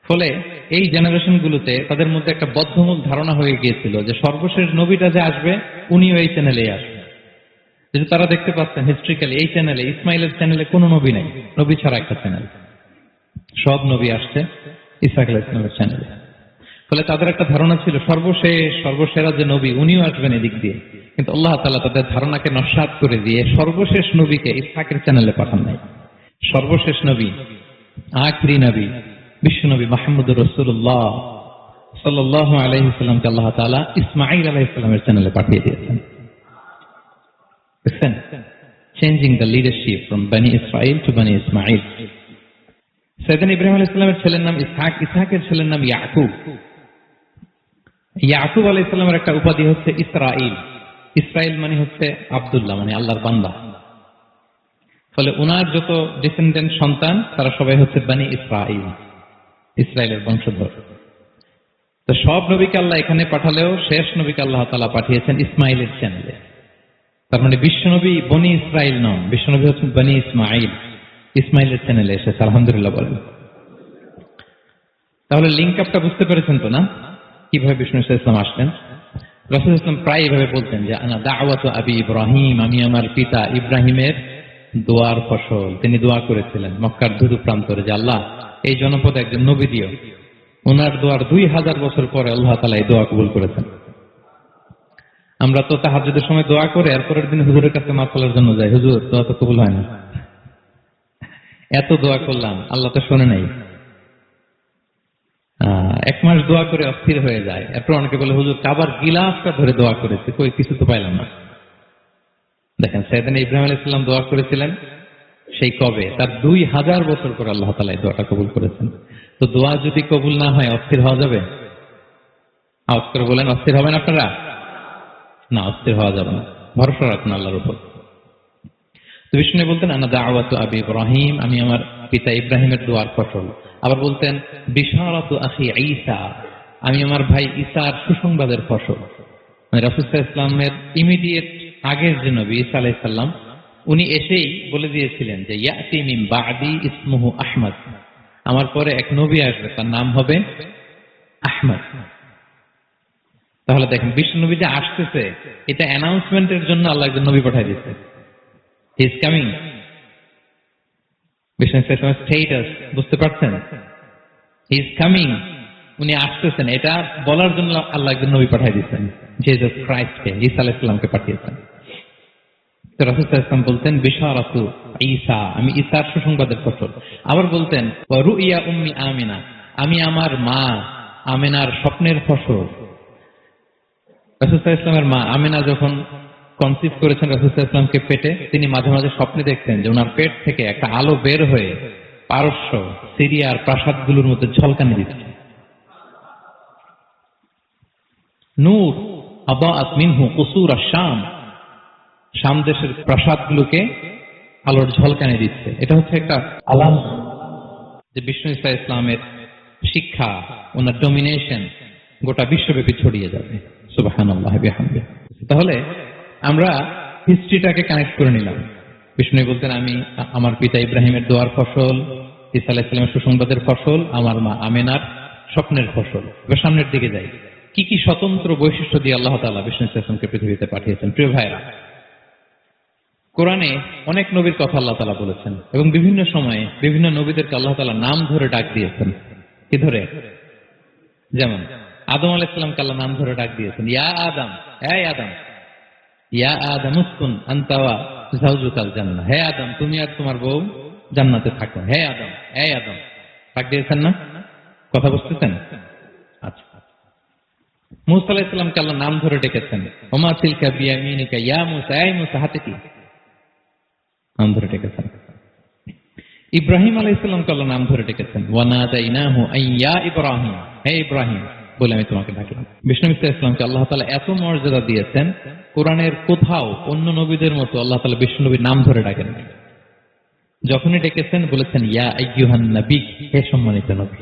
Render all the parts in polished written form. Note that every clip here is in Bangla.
ফলে এই জেনারেশন গুলোতে তাদের মধ্যে একটা বদ্ধমূল ধারণা হয়ে গিয়েছিল যে সর্বশেষ নবীটা যে আসবে উনিও এই চ্যানেলে আসবে। যেহেতু তারা দেখতে পাচ্ছেন হিস্ট্রিক্যালি এই চ্যানেলে, ইসমাইলের চ্যানেলে কোনো নবী নাই, নবী ছাড়া একটা চ্যানেল, সব নবী আসছে ইসহাক আলাইহিস সালামের চ্যানেলে। ফলে তাদের একটা ধারণা ছিল সর্বশেষ সর্বসেরা যে নবী উনিও আসবেন এদিক দিয়ে। কিন্তু আল্লাহ তাআলা তাদের ধারণাকে নস্যাৎ করে দিয়ে সর্বশেষ নবীকে ইসহাকের চ্যানেলে পাঠান নাই। সর্বশেষ নবী, আখিরি নবী, বিশ্বনবী মুহাম্মদুর রাসূলুল্লাহ সাল্লাল্লাহু আলাইহি ওয়াসাল্লামকে আল্লাহ তাআলা ইসমাঈল আলাইহিস সালামের চ্যানেলে পাঠিয়ে দিয়েছেন। বুঝছেন? চেঞ্জিং দ্য লিডারশিপ ফ্রম বনি ইসরাইল টু বনি ইসমাঈল। সাইয়েদনা ইব্রাহিম আলাইহিস সালামের ছেলের নাম ইসহাক, ইসহাকের ছেলের নাম ইয়াকুব। ইয়াকুব আলাইহিস সালামের একটা উপাধি হচ্ছে ইসরাঈল। ইসরাইল মানে হচ্ছে আব্দুল্লাহ, মানে আল্লাহর বান্দা। ফলে ওনার যত ডিসেন্ডেন্ট সন্তান তারা সবাই হচ্ছে বনি ইসরাঈল, ইসরায়েলের বংশধর। তো সব নবীকে আল্লাহ এখানে পাঠালেও শেষ নবীকে আল্লাহ তাআলা পাঠিয়েছেন ইসমাইলের চ্যানেলে। তার মানে বিশ্বনবী বনি ইসরাইল নন, বিশ্বনবী হচ্ছেন বনি ইসমাঈল, ইসমাইলের চ্যানেলে এসেছে। আলহামদুলিল্লাহ বলেন। তাহলে লিঙ্ক আপটা বুঝতে পেরেছেন তো না, কিভাবে বিষ্ণু ইসলাম আসলেন? রাসূল ইসলাম প্রায় এভাবে বলতেন যে আনা দাওয়াতু আবি ইব্রাহিম, আমি আমার পিতা ইব্রাহিমের দোয়ার ফসল। তিনি দোয়া করেছিলেন মক্কার ধুধু প্রান্তরে যে আল্লাহ এই জনপদে একজন নবী দিও। ওনার দোয়ার 2000 বছর পরে আল্লাহ তাআলা এই দোয়া কবুল করেছেন। আমরা তো তাহাজ্জুদের সময় দোয়া করে এরপরের দিন হুজুরের কাছে মাফ চাওয়ার জন্য যাই, হুজুর দোয়া তো কবুল হয় না। এত দোয়া করলাম আল্লাহ তো শোনে নাই। 1 মাস দোয়া করে অস্থির হয়ে যায়। এরপর অনেকে বলে হুজুর কাবার গিলাফটা ধরে দোয়া করেছে, কই কিছু তো পাইলাম না। দেখেন সাইয়েদনা ইব্রাহিম আলাইহিস সালাম দোয়া করেছিলেন সেই কবে, তার 2000 বছর পর আল্লাহ তাআলা এই দোয়াটা কবুল করেছেন। তো দোয়া যদি কবুল না হয় অস্থির হওয়া যাবে? আওয়াজ করে বলেন, অস্থির হবেন আপনারা? না, অস্থির হওয়া যাবে না, ভরসা রাখুন আল্লাহর উপর। তো বিষ্ণু বলতেন আনা দাওয়াতু আবি ইব্রাহিম, আমি আমার পিতা ইব্রাহিমের দোয়ার ফসল। আবার বলতেন বিশারাতু আখি ঈসা, আমি আমার ভাই ঈসার সুসংবাদের ফসল। মানে রাসূল সাল্লাল্লাহু আলাইহি ওয়াসাল্লামের ইমিডিয়েট আগের যে নবী ঈসা আলাইহিস সালাম, উনি এসেই বলে দিয়েছিলেন যে ইয়াতি মিন বাদি ইসমুহু আহমদ, আমার পরে এক নবী আসবে তার নাম হবে আহমদ। তাহলে দেখেন বিশ্ব নবী যে আসতেছে এটা অ্যানাউন্সমেন্টের জন্য আল্লাহ একজন নবী পাঠিয়ে দিয়েছে। He is coming. বিষ্ণু ইসলামের স্টেটাস বুঝতে পারছেন? হি ইজ কামিং, উনি আসতেছেন, এটা বলার জন্য আল্লাহ একজন নবী পাঠিয়ে দিয়েছেন, জিসাস ক্রাইস্টকে, ঈসা আলাইহিস সালামকে পাঠিয়েছেন। তো রাসূল সাল্লাল্লাহু আলাইহি ওয়াসাল্লাম বলতেন বিশারাতু ঈসা, আমি ঈসার সুসংবাদের ফসল। আবার বলতেন ওয়া রুইয়া উম্মি আমিনা, আমি আমার মা আমিনার স্বপ্নের ফসল। রাসূল সাল্লাল্লাহু আলাইহি ওয়াসাল্লামের মা আমিনা যখন কনসিভ করেছেন রাসূল সাল্লাল্লাহু আলাইহি ওয়াসাল্লামকে পেটে, তিনি মাঝে মাঝে স্বপ্নে দেখতেন যে ওনার পেট থেকে একটা আলো বের হয়ে পারস্য, সিরিয়ার প্রাসাদগুলোর মধ্যে ঝলকানি দিচ্ছে। নূর আবাআত মিনহু কুসুর আশ-শাম, শাম দেশের প্রাসাদগুলোকে আলোর ঝলকানি দিচ্ছে। এটা হচ্ছে একটা আলামত যে বিষ্ণু ঈসা ইসলামের শিক্ষা, ওনার ডমিনেশন গোটা বিশ্বব্যাপী ছড়িয়ে যাবে। সুবহানাল্লাহ বিহামদিহি। তাহলে আমরা হিস্ট্রিটাকে কানেক্ট করে নিলাম। বিষ্ণু বলতেন আমি আমার পিতা ইব্রাহিমের দোয়ার ফসল, ঈসা আলাইহিস সালামের সুসংবাদের ফসল, আমার মা আমেনার স্বপ্নের ফসল। এবার সামনের দিকে যাই, কি কি স্বতন্ত্র বৈশিষ্ট্য দিয়ে আল্লাহ তাআলা বিষ্ণু ইসলামকে পৃথিবীতে পাঠিয়েছেন। প্রিয় ভাইরা, কোরআনে অনেক নবীর কথা আল্লাহ তাআলা বলেছেন এবং বিভিন্ন সময়ে বিভিন্ন নবীদেরকে আল্লাহ তাআলা নাম ধরে ডাক দিয়েছেন। কি ধরে? যেমন আদম আলাইহিস সালামকে আল্লাহ নাম ধরে ডাক দিয়েছেন, ইয়া আদম, হে আদম, ইয়া আদম উসকুন আনতা ওয়া যাওজুকাল জান্নাহ, হে আদম তুমি আর তোমার বউ জান্নাতে থাকো, হে আদম, হে আদম, ডাক দিয়েছেন না? কথা বুঝতেছেন? আচ্ছা। মূসা আলাইহিস সালামকে আল্লাহ নাম ধরে ডেকেছেন, ওমা তিলকা বিয়ামিনিকা ইয়া মূসা, এই মূসা হাতে কি, নাম ধরে ডেকেছেন। ইব্রাহিম আলাইহিস সালামকে আল্লাহ নাম ধরে ডেকেছেন, ওয়া নাদাইনাহু আইয়া ইব্রাহিম, হে ইব্রাহিম বলে আমি তোমাকে ডাকলাম। বিষ্ণু ইসলামকে আল্লাহ তাআলা এত মর্যাদা দিয়েছেন, কোরআনের কোথাও অন্য নবীদের মতো আল্লাহ তাআলা বিষ্ণু নবীর নাম ধরে ডাকেন। যখনই ডেকেছেন বলেছেন ইয়া আইয়ুহান নবী, হে সম্মানিত নবী।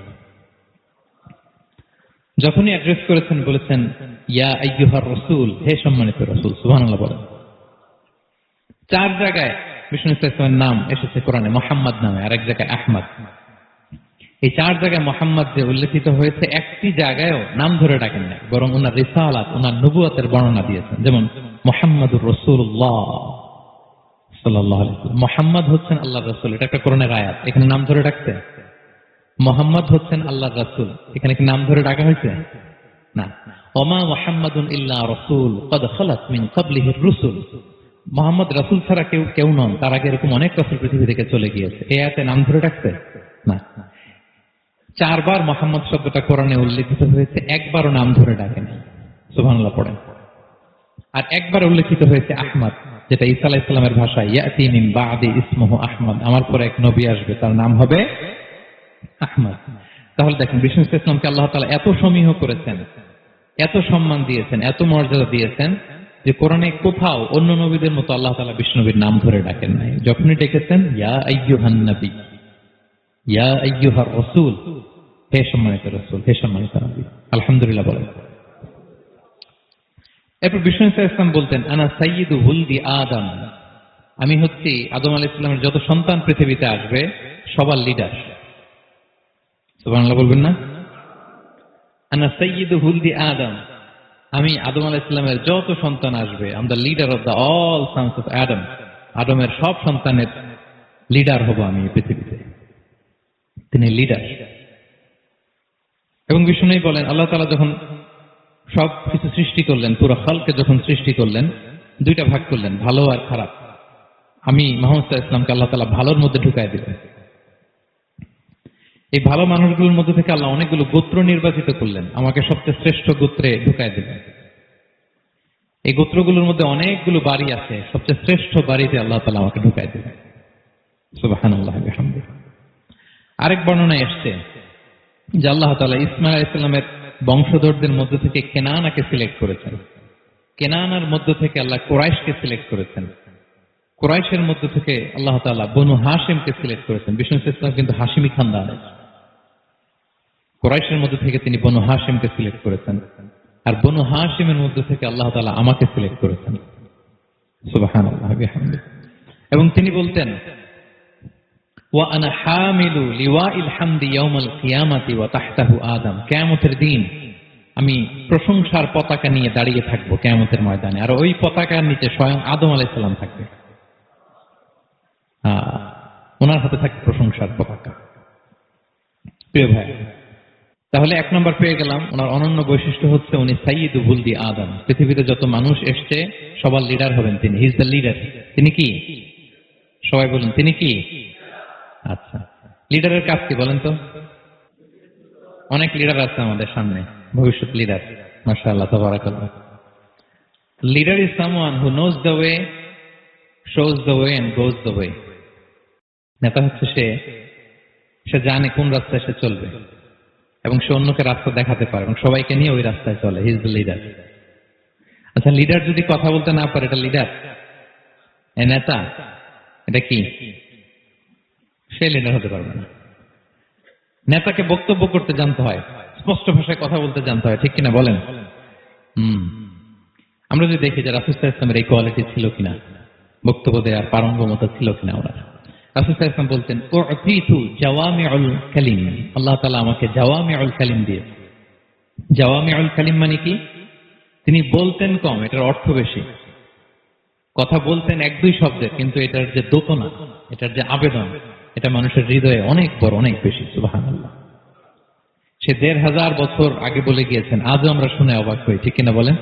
যখনই অ্যাড্রেস করেছেন বলেছেন ইয়া আইয়ুহার রাসূল, হে সম্মানিত রাসূল। সুবহানাল্লাহ বলেন। 4 জায়গায় বিষ্ণু ইসলামের নাম এসেছে কোরআনে মুহাম্মদ নামে, আর এক জায়গায় আহমদ। এই 4 জায়গায় মোহাম্মদ যে উল্লেখিত হয়েছে, একটি জায়গায়ও নাম ধরে ডাকেন না, বরং ওনার রিসালাত, ওনার নবুয়তের বর্ণনা দিয়েছেন। যেমন মুহাম্মাদুর রাসূলুল্লাহ সাল্লাল্লাহু আলাইহি ওয়াসাল্লাম, মুহাম্মদ হচ্ছেন আল্লাহর রাসূল, এটা একটা কোরআনের আয়াত। এখানে নাম ধরে ডাকছে? মুহাম্মদ হচ্ছেন আল্লাহর রাসূল, এখানে কি নাম ধরে ডাকা হয়েছে? না। ওমা মুহাম্মাদুন ইল্লা রাসূল ক্বাদ খালাত মিন ক্বাবলিহির রুসুল, মুহাম্মদ রাসূল ছাড়া কেউ নন, তার আগে এরকম অনেক রাসূল পৃথিবী থেকে চলে গিয়েছে। এই আয়াতে নাম ধরে ডাকছে? না। 4 বার মুহাম্মদ শব্দটা কোরআনে উল্লেখিত হয়েছে, একবারও নাম ধরে ডাকেন। সুবহানাল্লাহ পড়েন। আর একবার উল্লেখিত হয়েছে আহমদ, যেটা ঈসা আলাইহিস সালামের ভাষায়, ইয়াতি মিন বাদি ইসমুহু আহমদ, আমার পরে এক নবী আসবে, তার নাম হবে আহমদ। তাহলে দেখেন, বিষ্ণু ইসলামকে আল্লাহ তাআলা এত সমীহ করেছেন, এত সম্মান দিয়েছেন, এত মর্যাদা দিয়েছেন, যে কোরআনে কোথাও অন্য নবীদের মতো আল্লাহ তাআলা বিষ্ণু নবীর নাম ধরে ডাকেন নাই। যখনই ডেকেছেন ইয়া আইয়ুহান নবী, ইয়া আইয়ুহার রাসূল, হে সম্মানিত রাসূল, হে সম্মানিত নবী। আলহামদুলিল্লাহ বলেন। এরপর বিষ্ণু ইসলাম বলতেন, আনা সাইয়্যিদু ওয়ালদি আদম, আমি হচ্ছি আদম আলাইহিস সালামের যত সন্তান পৃথিবীতে আসবে সবার লিডার। সুবহানাল্লাহ বলবেন না? আনা সাইয়্যিদু ওয়ালদি আদম, আমি আদম আলাইহিস সালামের যত সন্তান আসবে, I am the leader of the all sons of আদম, আদমের সব সন্তানের লিডার হব আমি এই পৃথিবীতে। তিনি লিডার। এবং বিষ্ণু বলেন, আল্লাহ তাআলা যখন সব কিছু সৃষ্টি করলেন, পুরো খালকে যখন সৃষ্টি করলেন, 2টা ভাগ করলেন, ভালো আর খারাপ। আমি মুহাম্মদ সাল্লাল্লাহু আলাইহি ওয়াসাল্লামকে আল্লাহ তাআলা ভালোর মধ্যে ঢুকায় দিলেন। এই ভালো মানুষগুলোর মধ্যে থেকে আল্লাহ অনেকগুলো গোত্র নির্বাচিত করলেন, আমাকে সবচেয়ে শ্রেষ্ঠ গোত্রে ঢুকায় দিলেন। এই গোত্রগুলোর মধ্যে অনেকগুলো বাড়ি আছে, সবচেয়ে শ্রেষ্ঠ বাড়িতে আল্লাহ তাআলা আমাকে ঢুকায় দিলেন। সুবহানাল্লাহ ওয়া বিহামদিহি। আরেক বর্ণনায় এসেছে যে আল্লাহ তাআলা ইসমাঈল আলাইহিস সালামের বংশধরদের মধ্য থেকে কেনানাকে সিলেক্ট করেছেন, কেনানার মধ্য থেকে আল্লাহ কুরাইশকে সিলেক্ট করেছেন, কুরাইশের মধ্য থেকে আল্লাহ তাআলা বনু হাশিমকে সিলেক্ট করেছেন। বিষ্ণু ইসলাম কিন্তু হাশিমি খানদানের, কুরাইশের মধ্য থেকে তিনি বনু হাশিমকে সিলেক্ট করেছেন, আর বনু হাশিমের মধ্য থেকে আল্লাহ তাআলা আমাকে সিলেক্ট করেছেন। সুবহানাল্লাহ ওয়া বিহামদিহি। এবং তিনি বলতেন, ওয়া আনা হামিলু লিওয়াইল হামদি ইয়াউমাল কিয়ামাতি ওয়া তাহতাহু আদম, কিয়ামতের দিন আমি প্রশংসার পতাকা নিয়ে দাঁড়িয়ে থাকব কিয়ামতের ময়দানে, আর ওই পতাকার নিচে স্বয়ং আদম আলাইহিস সালাম থাকবে। ওনার হাতে থাকবে প্রশংসার পতাকা। প্রিয় ভাই, তাহলে 1 নম্বর পেয়ে গেলাম, ওনার অনন্য বৈশিষ্ট্য হচ্ছে উনি সাইয়্যিদু ওয়ালদি আদম, পৃথিবীতে যত মানুষ এসছে সবার লিডার হবেন তিনি। He is the leader. তিনি কি? সবাই বলুন, তিনি কি? আচ্ছা, লিডারের কাজ কি বলেন তো? অনেক লিডার আছে আমাদের সামনে, ভবিষ্যৎ লিডার, মাশাআল্লাহ, তাবারাকাল্লাহ। Leader is someone who knows the way, shows the way and goes the way. নেতা হচ্ছে সে জানে কোন রাস্তায় সে চলবে এবং সে অন্যকে রাস্তা দেখাতে পারে এবং সবাইকে নিয়ে ওই রাস্তায় চলে। He is the leader. আচ্ছা, লিডার যদি কথা বলতে না পারে, এটা লিডার? নেতা এটা কি? সে লিডার হতে পারবে না। নেতাকে বক্তব্য করতে জানতে হয়, স্পষ্ট ভাষায় কথা বলতে জানতে হয়, ঠিক কিনা বলেন? আমরা যদি দেখি যে রাসূল সাল্লাল্লাহু আলাইহি ওয়াসাল্লামের এই কোয়ালিটি ছিল কিনা, বক্তব্য দেওয়ার পারঙ্গমতা ছিল কিনা। ওনার রাসূল সাল্লাল্লাহু আলাইহি ওয়াসাল্লাম বলতেন, উতিতু জাওয়ামিউল কালিম, আল্লাহ তাআলা আমাকে জাওয়ামিউল কালিম দিয়েছেন। জাওয়ামিউল কালিম মানে কি? তিনি বলতেন কম, এটার অর্থ বেশি। কথা বলতেন 1-2 শব্দের, কিন্তু এটার যে দোতনা, এটার যে আবেদন, এটা মানুষের হৃদয়ে অনেক বড়, অনেক বেশি। সুবহানাল্লাহ। সে 1500 বছর আগে বলে গিয়েছেন, আজও আমরা শুনে অবাক হই, ঠিক কিনা বলেন?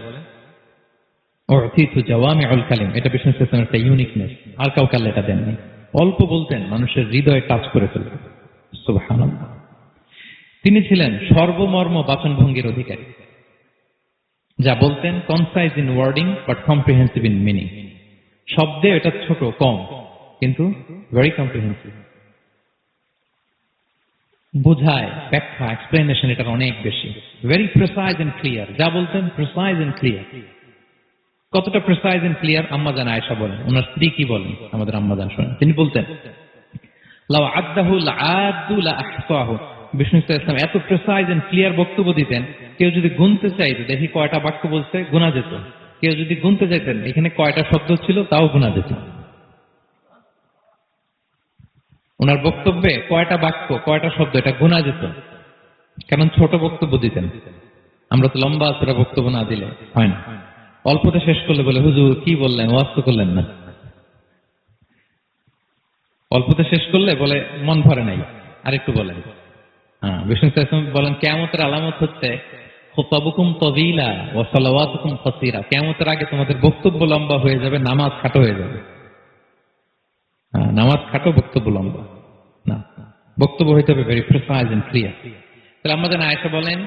উতিতু জাওয়ামিউল কালিম, এটা বিষ্ণু ইসলামের একটা ইউনিকনেস, আর কাউকে আল্লাহ এটা দেননি। অল্প বলতেন, মানুষের হৃদয়ে টাচ করে ফেলতেন। সুবহানাল্লাহ। তিনি ছিলেন সর্বমর্ম বাচনভঙ্গির অধিকারী। যা বলতেন concise in wording but comprehensive in meaning. শব্দে এটা ছোট, কম, কিন্তু ভেরি কম্প্রিহেন্সিভ। বোঝায়, ব্যাখ্যা, এক্সপ্লেনেশন এটা অনেক বেশি। Very precise and clear. যা বলতেন প্রিসাইজ এন্ড ক্লিয়ার। কতটা প্রিসাইজ এন্ড ক্লিয়ার? আম্মা জান আয়েশা বলেন, ওনার স্ত্রী কি বলেন, আমাদের আম্মা জান শোনেন। তিনি বলতেন, লাউ আদাহু লাআদু লা আহসাহু। বিষ্ণু ইসলাম এত প্রিসাইজ এন্ড ক্লিয়ার বক্তব্য দিতেন, কেউ যদি গুনতে চাইতো, দেখি কয়টা বাক্য বলছে, গোনা যেত। কেউ যদি গুনতে চাইতেন এখানে কয়টা শব্দ ছিল, তাও গোনা যেত। ওনার বক্তব্যে কয়টা বাক্য, কয়টা শব্দ এটা গোনা যেত, কারণ ছোট বক্তব্য দিতেন। আমরা তো লম্বা করে বক্তব্য না দিলে হয় না। অল্পতে শেষ করলে বলে, হুজুর কি বললেন, ওয়াজ তো করলেন না। অল্পতে শেষ করলে বলে মন ভরে নাই, আরেকটু বলেন। হ্যাঁ, বিষ্ণু ইসলাম বলেন কিয়ামতের আলামত হচ্ছে খুতাবুকুম তাযীলা ওয়া সালাওয়াতুকুম কাসীরা। কিয়ামতের আগে তোমাদের বক্তব্য লম্বা হয়ে যাবে, নামাজ খাটো হয়ে যাবে। হ্যাঁ, নামাজ খাটো, বক্তব্য লম্বা না, বক্তব্য হইতে হবে ভেরি প্রিসাইজ এন্ড ক্লিয়ার। তাহলে আমাদের আয়েশা বলেন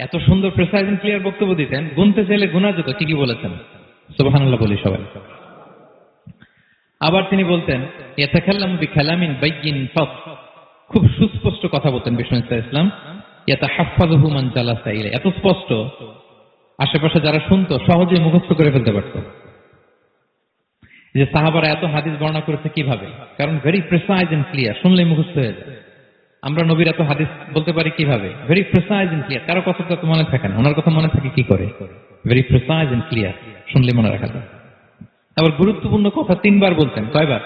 এত সুন্দর প্রিসাইজ এন্ড ক্লিয়ার বক্তব্য দিতেন, গুনতে চাইলে গুনা যেত। কি কি বলেছেন? সুবহানাল্লাহ বলি সবাই। আবার তিনি বলতেন ইয়াতাকাল্লামু বিকালামিন বাইয়িন ফাস, খুব সুস্পষ্ট কথা বলতেন বিষ্ণু ইসলাম। ইয়াতাহাফফাযুহু মান জালাসা ইলাইহি, এত স্পষ্ট আশেপাশে যারা শুনতো সহজেই মুখস্থ করে ফেলতে পারত। যে সাহাবারা এত হাদিস বর্ণনা করেছে কিভাবে, কারণ ভেরি প্রিসাইজ এন্ড ক্লিয়ার, শুনলেই মুখস্থ হয়ে যায়। আমরা নবীর এত হাদিস বলতে পারি কিভাবে? Very precise and clear. কারো কথা তো মনে থাকে না, ওনার কথা মনে থাকে কি করে? ভেরি প্রিসাইজ এন্ড ক্লিয়ার, শুনলে মনে রাখা যায়। আবার গুরুত্বপূর্ণ কথা 3 বার বলতেন। কয়বার?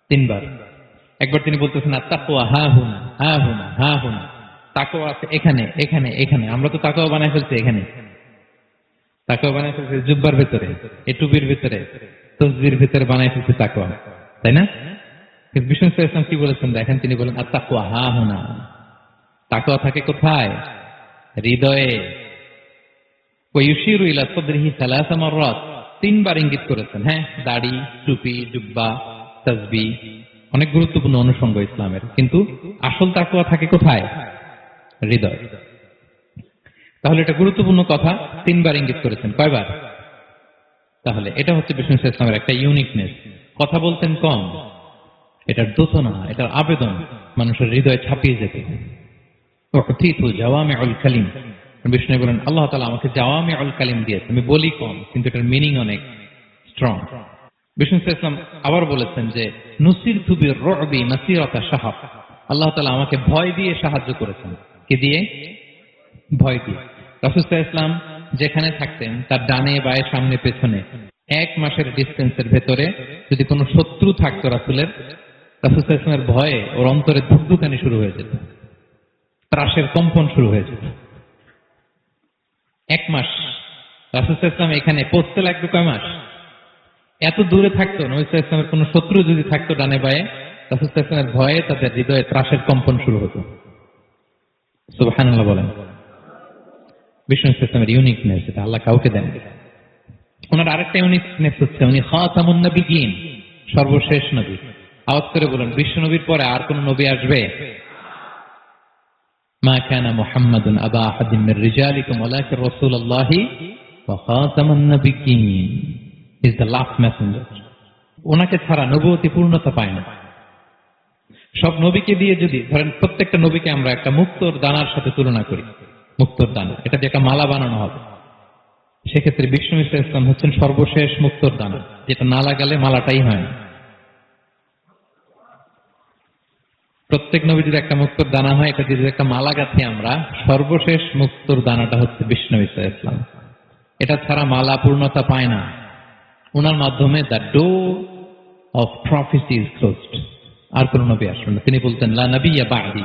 3 বার। একবার তিনি বলতেছেন আত্তাকওয়া হা হুনা হা হুনা হা হুনা, তাকওয়া আছে এখানে এখানে এখানে। আমরা তো তাকওয়া বানাই ফেলছি এখানে, তাকওয়া বানাই ফেলছি জুব্বার ভিতরে, এই টুপির ভিতরে, তসবির ভিতরে বানাই ফেলছি তাকওয়া, তাই না? কিন্তু বিষ্ণু ইসলাম কি বলেছেন দেখেন, তিনি বলেন আত্তাকওয়া হা হুনা, তাকওয়া থাকে কোথায়? হৃদয়ে। ওয়া ইউশিরু ইলা সাদরিহি সালাসা মাররাত, 3 বার ইঙ্গিত করেছেন। হ্যাঁ, দাড়ি, টুপি, জুব্বা, তাসবিহ অনেক গুরুত্বপূর্ণ অনুষঙ্গ ইসলামের, কিন্তু আসল তাকওয়া থাকে কোথায়? হৃদয়। তাহলে এটা গুরুত্বপূর্ণ কথা, 3 বার ইঙ্গিত করেছেন। কয়বার? তাহলে এটা হচ্ছে বিষ্ণু ইসলামের একটা ইউনিকনেস। কথা বলতেন কম, এটার দোতনা, এটার আবেদন মানুষের হৃদয়ে ছাপিয়ে যেত। জাওয়ামিউল কালিম, বিষ্ণু বলেন আল্লাহ তাআলা আমাকে জাওয়ামিউল কালিম দিয়েছেন, আমি বলি কম কিন্তু এটার মিনিং অনেক স্ট্রং। বিষ্ণু ইসলাম আবার বলেছেন যে নুসিরতু বির-রু'বি মাসিরাতা শাহর, আল্লাহ তাআলা আমাকে ভয় দিয়ে সাহায্য করেছেন। কি দিয়ে? ভয় দিয়ে। রাসূল সাল্লাল্লাহু আলাইহি ওয়াসাল্লাম যেখানে থাকতেন তার ডানে বায়ে সামনে পেছনে 1 মাসের ডিসটেন্সের ভেতরে যদি কোনো শত্রু থাকতো রাসূলের, রাসূল সাল্লাল্লাহু আলাইহি ওয়াসাল্লামের ভয়ে ওর অন্তরে ধুকধুকানি শুরু হয়ে যেত, ত্রাসের কম্পন শুরু হয়ে যেত। 1 মাস রাসূল সাল্লাল্লাহু আলাইহি ওয়াসাল্লাম এখানে পৌঁছতে লাগবে কয় মাস? এত দূরে থাকতো, নবী সাল্লাল্লাহু আলাইহি ওয়াসাল্লামের কোনো শত্রু যদি থাকতো ডানে বায়ে, রাসূল সাল্লাল্লাহু আলাইহি ওয়াসাল্লামের ভয়ে তাদের হৃদয়ে ত্রাসের কম্পন শুরু হতো। সুবহানাল্লাহ বলেন। বিষ্ণু ইসলামের ইউনিকনেস, এটা আল্লাহ কাউকে দেন। ওনার আরেকটা ইউনিকনেস হচ্ছে উনি খাতামুন নবিয়্যিন, সর্বশেষ নবী। আওয়াজ করে বলেন বিশ্ব নবীর পরে আর কোন নবী আসবে? মা কানা মুহাম্মাদুন আবা আহাদিন মির রিজালিকুম ওয়ালাকিন রাসূলুল্লাহি ওয়া খাতামুন নবিয়্যিন, ইজ দ্য লাস্ট মেসেঞ্জার। ওনাকে ছাড়া নবুয়তি পূর্ণতা পায় না। সব নবীকে দিয়ে যদি ধরেন প্রত্যেকটা নবীকে আমরা একটা মুক্তোর দানার সাথে তুলনা করি, মুক্তোর দানা, এটা দিয়ে একটা মালা বানানো হবে, সেক্ষেত্রে বিষ্ণু ইসলাম হচ্ছেন সর্বশেষ মুক্তোর দানা, যেটা না লাগালে মালাটাই হয় না। প্রত্যেক নবী যদি একটা মুক্তোর দানা হয়, এটা যদি একটা মালা গাঁথি আমরা, সর্বশেষ মুক্তোর দানাটা হচ্ছে বিষ্ণু ইসলাম। এটা ছাড়া মালা পূর্ণতা পায় না। ওনার মাধ্যমে the door of prophecy is closed. আর কোন নবী আসবেন না। তিনি বলতেন লা নবিয়্যা বা'দি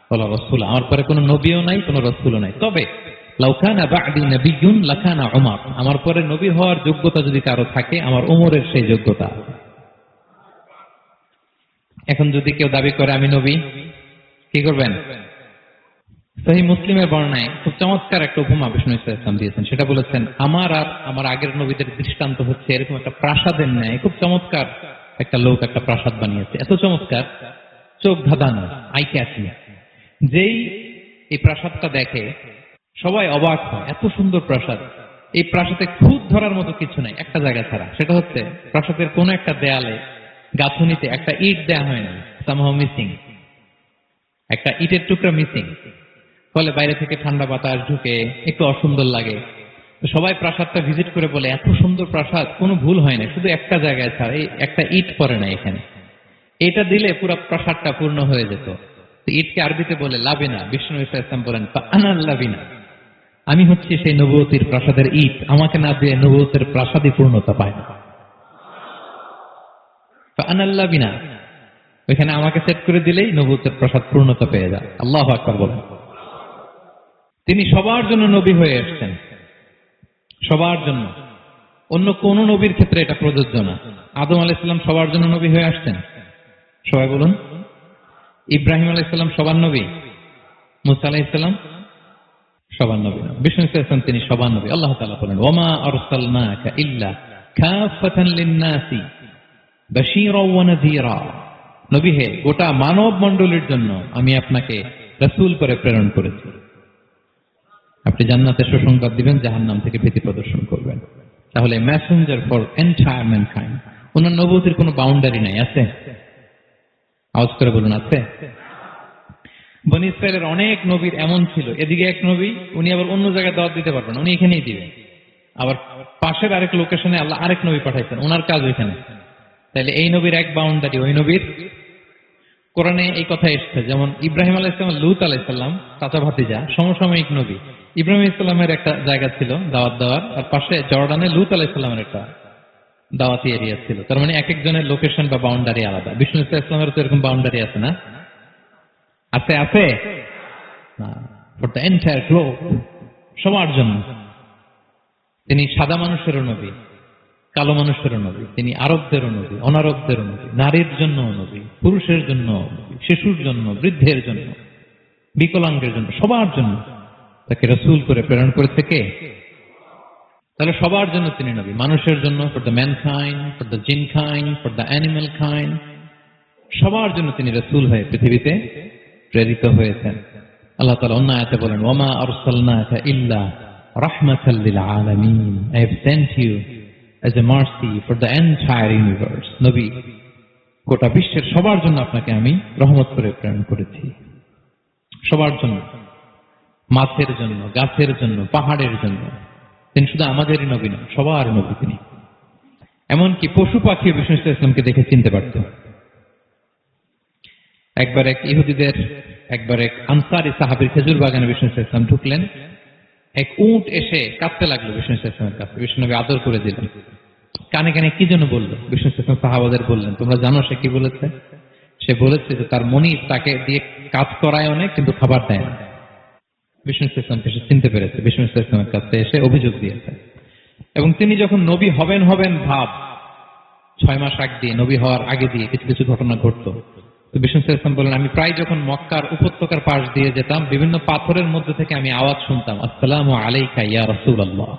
ওয়ালা রাসূল, আমার পরে কোনো নবীও নাই, কোনো রাসূলও নাই। তবে লাউ কানা বা'দি নবিয়্যুন লাকানা উমর, আমার পরে নবী হওয়ার যোগ্যতা যদি কারো থাকে, আমার উমরের সেই যোগ্যতা। এখন যদি কেউ দাবি করে আমি নবী, কি করবেন? সহিহ মুসলিমের বর্ণনায় খুব চমৎকার একটা উপমা বিষ্ণু ইসলাম দিয়েছেন। সেটা বলেছেন আমার আর আমার আগের নবীদের দৃষ্টান্ত হচ্ছে এরকম একটা প্রাসাদের ন্যায়। খুব চমৎকার একটা লোক একটা প্রাসাদ বানিয়েছে, এত চমৎকার, চোখ ধাঁধানো, আই ক্যাচিং। যেই এই প্রাসাদটা দেখে সবাই অবাক হয়, এত সুন্দর প্রাসাদ। এই প্রাসাদে খুঁত ধরার মতো কিছু নাই একটা জায়গা ছাড়া, সেটা হচ্ছে প্রাসাদের কোন একটা দেয়ালে গাঁথুনিতে একটা ইট দেয়া হয় না, সামহাউ মিসিং, একটা ইটের টুকরা মিসিং। ফলে বাইরে থেকে ঠান্ডা বাতাস ঢুকে একটু অসুন্দর লাগে। সবাই প্রাসাদটা ভিজিট করে বলে এত সুন্দর প্রাসাদ, কোনো ভুল হয় না, শুধু একটা জায়গায় ছাড়া এই একটা ইট পড়ে না এখানে। এটা দিলে পুরো প্রাসাদটা পূর্ণ হয়ে যেত। ইটকে আরবিতে বলে লাবিনা। বিষ্ণু ইসলাম বলেন আনাল লাবিনা, আমি হচ্ছি সেই নবুয়তির প্রাসাদের ইট, আমাকে না দিয়ে নবুয়তের প্রাসাদই পূর্ণতা পায় না। আনাল লাবিনা, ওইখানে আমাকে সেট করে দিলেই নবুয়তের প্রসাদ পূর্ণতা পেয়ে যায়। আল্লাহু আকবার বলেন। তিনি সবার জন্য নবী হয়ে এসেছেন, সবার জন্য। অন্য কোন নবীর ক্ষেত্রে এটা প্রযোজ্য না। আদম আলাইহিস সালাম সবার জন্য নবী হয়ে আসছেন, সবাই বলুন। ইব্রাহিম আলাইহিস সালাম সবার নবী, মুসা আলাইহিস সালাম সবার নবী না। বিষ্ণু ইসলাম তিনি সবার নবী। আল্লাহ তাআলা বলেন, ওয়ামা আরসালনাকা ইল্লা কাফাতান লিন-নাসি বাশীরাও ওয়া নাযীরা। নবী হে, গোটা মানব মণ্ডলীর জন্য আমি আপনাকে রাসূল করে প্রেরণ করেছি। আপনি জান্নাতের সুসংবাদ দিবেন, জাহান্নাম থেকে ভীতি প্রদর্শন করবেন। তাহলে মেসেঞ্জার ফর এন্টায়ার ম্যানকাইন্ড। ওনার নবুয়তের কোনো বাউন্ডারি নাই, আছে? আওয়াজ করে বলুন, আছে? বনী ইসরায়েলের অনেক নবীর এমন ছিল, এদিকে এক নবী, উনি আবার অন্য জায়গায় দাওয়াত দিতে পারবেন, উনি এখানেই দিবেন। আবার পাশের আরেক লোকেশনে আল্লাহ আরেক নবী পাঠাইছেন, ওনার কাজ ওইখানে। তাহলে এই নবীর এক বাউন্ডারি, ওই নবীর। কোরআনে এই কথা এসেছে, যেমন ইব্রাহিম আলাইহিস সালাম, লূত আলাইহিস সালাম চাচা ভাতিজা, সমসাময়িক নবী। ইব্রাহিম আলাইহিস সালামের একটা জায়গা ছিল দাওয়াত দেওয়ার, আর পাশে জর্ডানে লূত আলাইহিস সালামের একটা দাওয়াতি এরিয়া ছিল। তার মানে এক একজনের লোকেশন বা বাউন্ডারি আলাদা। বিষ্ণু ইসলামের তো এরকম বাউন্ডারি আছে না? আছে, আছে? ফর দ্য এন্টায়ার গ্লোব, সবার জন্য। তিনি সাদা মানুষেরও নবী, কালো মানুষেরও নবী, তিনি আরবদেরও নবী, অনারবদেরও নবী, নারীর জন্য নবী, পুরুষের জন্য নবী, শিশুর জন্য, বৃদ্ধের জন্য, বিকলাঙ্গের জন্য, সবার জন্য তাকে রাসূল করে প্রেরণ করেছে কে? তাহলে সবার জন্য তিনি নবী, মানুষের জন্য, for the mankind, for the জিনকাইন্ড, for the animal kind, সবার জন্য তিনি রাসূল হয়ে পৃথিবীতে প্রেরিত হয়েছেন। আল্লাহ তাআলা অন্য আয়াতে বলেন, ওয়ামা আরসালনাকা ইল্লা রাহমাতাল লিল আলামিন। I have sent you as a mercy for the entire universe. নবী, গোটা বিশ্বের সবার জন্য আপনাকে আমি রহমত করে প্রেরণ করেছি, সবার জন্য, মাছের জন্য, গাছের জন্য, পাহাড়ের জন্য। তিনি শুধু আমাদেরই নবী নন, সবার নবী তিনি। এমনকি পশু পাখি বিষ্ণু ইসলামকে দেখে চিনতে পারত। একবার এক ইহুদিদের, একবার এক আনসারী সাহাবীর খেজুর বাগানে বিষ্ণু ইসলাম ঢুকলেন। এক উট এসে কাঁদতে লাগলো বিষ্ণু ইসলামের কাছে, বিষ্ণু নবী আদর করে দিলেন। কানে কানে কি যেন বললো, বিষ্ণু ইসলাম সাহাবাদের বললেন, তোমরা জানো সে কি বলেছে? সে বলেছে যে তার মনিব তাকে দিয়ে কাজ করায় অনেক, কিন্তু খাবার দেয় না। বিষ্ণু ইসলামকে সে চিনতে পেরেছে, বিষ্ণু ইসলামের কাছে এসে অভিযোগ দিয়েছে। এবং তিনি যখন নবী হবেন ভাব 6 মাস আগ দিয়ে, নবী হওয়ার আগে দিয়ে কিছু কিছু ঘটনা ঘটতো। তো বিষ্ণু ইসলাম বললেন, আমি প্রায় যখন মক্কার উপত্যকার পাশ দিয়ে যেতাম, বিভিন্ন পাথরের মধ্যে থেকে আমি আওয়াজ শুনতাম, আসসালামু আলাইকা ইয়া রাসূলুল্লাহ।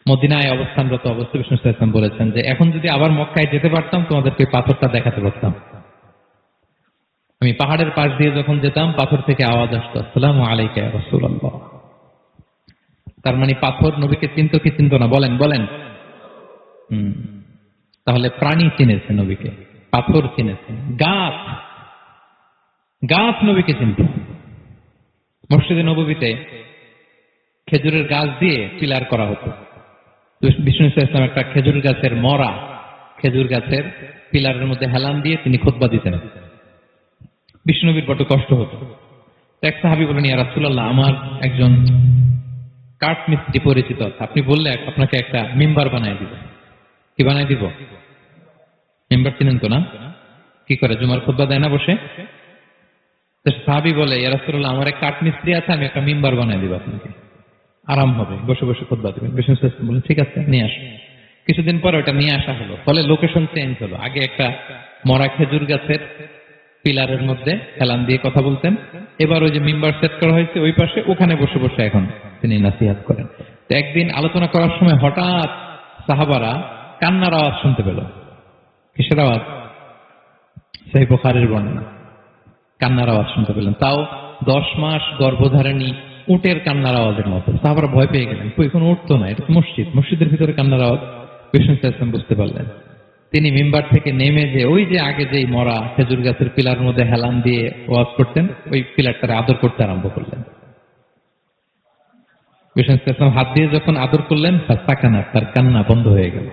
মদিনায় অবস্থানরত অবস্থায় বিষ্ণু ইসলাম বলেছেন যে এখন যদি আবার মক্কায় যেতে পারতাম, তোমাদেরকে ওই পাথরটা দেখাতে পারতাম। আমি পাহাড়ের পাশ দিয়ে যখন যেতাম, পাথর থেকে আওয়াজ আসতো, আসসালামু আলাইকা ইয়া রাসূলুল্লাহ। তার মানে পাথর নবীকে চিনত কি চিনত না? বলেন বলেন। তাহলে প্রাণী চিনেছে নবীকে, পাথর চিনেছে, গাছ নবীকে চিনত। মসজিদে নববীতে খেজুরের গাছ দিয়ে পিলার করা হতো। বিষ্ণু ইসলাম একটা খেজুর গাছের মরা খেজুর গাছের পিলারের মধ্যে হেলান দিয়ে তিনি খুতবা দিতেন। বিষ্ণু নবীর বড় কষ্ট হতো। এক সাহাবী বলেন, ইয়া রাসূলুল্লাহ, আমার একজন কাঠ মিস্ত্রি পরিচিত আছে, আপনি বললে আপনাকে একটা মিম্বার বানায় দিব। কি বানায় দিব? মিম্বার চিনেন তো না? কি করে, জুমার খুতবা দেয় না বসে? সাহাবী বলে, ইয়া রাসূলুল্লাহ, আমার এক কাঠ মিস্ত্রি আছে, আমি একটা মিম্বার বানায় দিব আপনাকে, আরাম হবে, বসে বসে খুতবা দিবেন। বিষ্ণু ইসলাম বলেন, ঠিক আছে, নিয়ে আসো। কিছুদিন পরে ওটা নিয়ে আসা হলো, ফলে লোকেশন চেঞ্জ হলো। আগে একটা মরা খেজুর গাছের পিলারের মধ্যে হেলান দিয়ে কথা বলতেন, এবার ওই যে মিম্বার সেট করা হয়েছে ওই পাশে, ওখানে বসে বসে এখন তিনি নাসিহাত করেন। তো একদিন আলোচনা করার সময় হঠাৎ সাহাবারা কান্নার আওয়াজ শুনতে পেল। কিসের আওয়াজ? সহিহ বুখারীর বর্ণনা, কান্নার আওয়াজ শুনতে পেলেন। তাও 10 মাস গর্ভধারিণী উটের কান্নার আওয়াজের মতো। সাহাবারা ভয় পেয়ে গেলেন, কোনো উঠতো না, এটা তো মসজিদের ভিতরে কান্নার আওয়াজ। বিষ্ণু ইসলাম বুঝতে পারলেন। তিনি মিম্বার থেকে নেমে যে ওই যে আগে যেই মরা খেজুর গাছের পিলার মধ্যে হেলান দিয়ে ওয়াজ করতেন, ওই পিলারটারে আদর করতে আরম্ভ করলেন। বিষ্ণু ইসলাম হাত দিয়ে যখন আদর করলেন, তার কান্না বন্ধ হয়ে গেল।